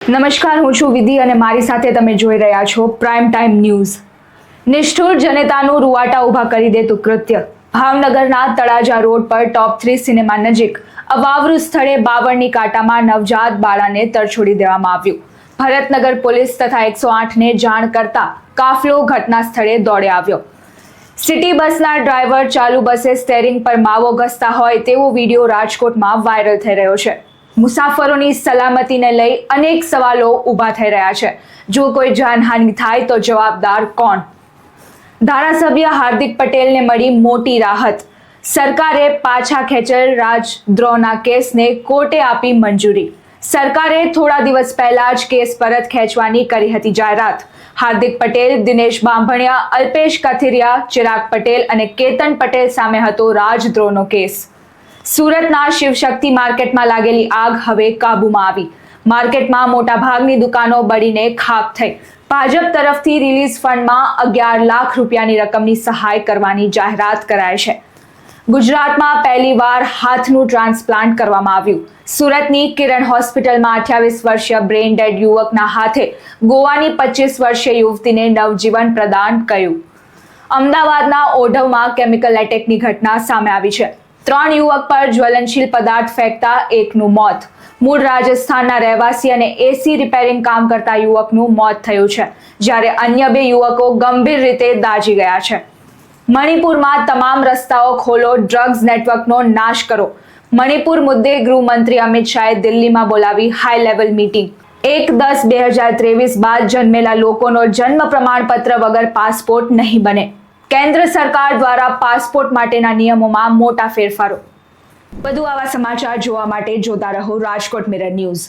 નમસ્કાર, હું છું વિધિ અને મારી સાથે તમે જોઈ રહ્યા છો પ્રાઇમ ટાઈમ ન્યૂઝ। નિષ્ઠુર જનતાનું રૂવાટા ઊભા કરી દેતું કૃત્ય। ભાવનગરના તળાજા રોડ પર ટોપ 3 સિનેમા નજીક અવાવરૂ સ્થળે બાવળની કાંટામાં નવજાત બાળાને તરછોડી દેવામાં આવ્યું। ભરતનગર પોલીસ તથા 108ને જાણ કરતા કાફલો ઘટના સ્થળે દોડી આવ્યો। સિટી બસના ડ્રાઈવર ચાલુ બસે સ્ટેરિંગ પર માવો ઘસતા હોય તેવો વિડીયો રાજકોટમાં વાયરલ થઈ રહ્યો છે। મુસાફરોની સલામતીને લઈ અનેક સવાલો ઊભા થઈ રહ્યા છે। જો કોઈ જાનહાનિ થાય તો જવાબદાર કોણ? ધારાસભ્ય હાર્દિક પટેલને મળી મોટી રાહત। સરકારે પાછા ખેંચેલ રાજદ્રોહના કેસને કોર્ટે આપી મંજૂરી। સરકારે થોડા દિવસ પહેલા જ કેસ પરત ખેંચવાની કરી હતી જાહેરાત। હાર્દિક પટેલ, દિનેશ બાંભણિયા, અલ્પેશ કથિરિયા, ચિરાગ પટેલ અને કેતન પટેલ સામે હતો રાજદ્રોહનો કેસ। સુરતના શિવશક્તિ માર્કેટમાં લાગેલી આગ હવે કાબૂમાં આવી। માર્કેટમાં મોટાભાગની દુકાનો બળીને ખાખ થઈ। ભાજપ તરફથી રિલીઝ ફંડમાં 11 લાખ રૂપિયાની રકમની સહાય કરવાની જાહેરાત કરાઈ છે। ગુજરાતમાં પહેલીવાર હાથનું ટ્રાન્સપ્લાન્ટ કરવામાં આવ્યું। સુરતની કિરણ હોસ્પિટલમાં 28 વર્ષીય બ્રેઇન ડેડ યુવકના હાથે ગોવાની 25 વર્ષીય યુવતીને નવજીવન પ્રદાન કર્યું। અમદાવાદના ઓઢવમાં કેમિકલ એટેકની ઘટના સામે આવી છે। 3 યુવક પર જ્વલનશીલ પદાર્થ ફેંકતા એકનું મોત। મૂળ રાજસ્થાનના રહેવાસી અને એસી રિપેરિંગ કામ કરતા યુવકનું મોત થયું છે, જ્યારે અન્ય 2 યુવકો ગંભીર રીતે દાઝી ગયા છે। મણિપુરમાં તમામ રસ્તાઓ ખોલો, ડ્રગ્સ નેટવર્કનો નાશ કરો। મણિપુર મુદ્દે ગૃહમંત્રી અમિત શાહે દિલ્હીમાં બોલાવી હાઈ લેવલ મીટિંગ। 1/10/2023 બાદ જન્મેલા લોકોનો જન્મ પ્રમાણપત્ર વગર પાસપોર્ટ નહીં બને। કેન્દ્ર સરકાર દ્વારા પાસપોર્ટ માટેના નિયમોમાં મોટા ફેરફારો। વધુ આવા સમાચાર જોવા માટે જોતા રહો રાજકોટ મિરર ન્યૂઝ।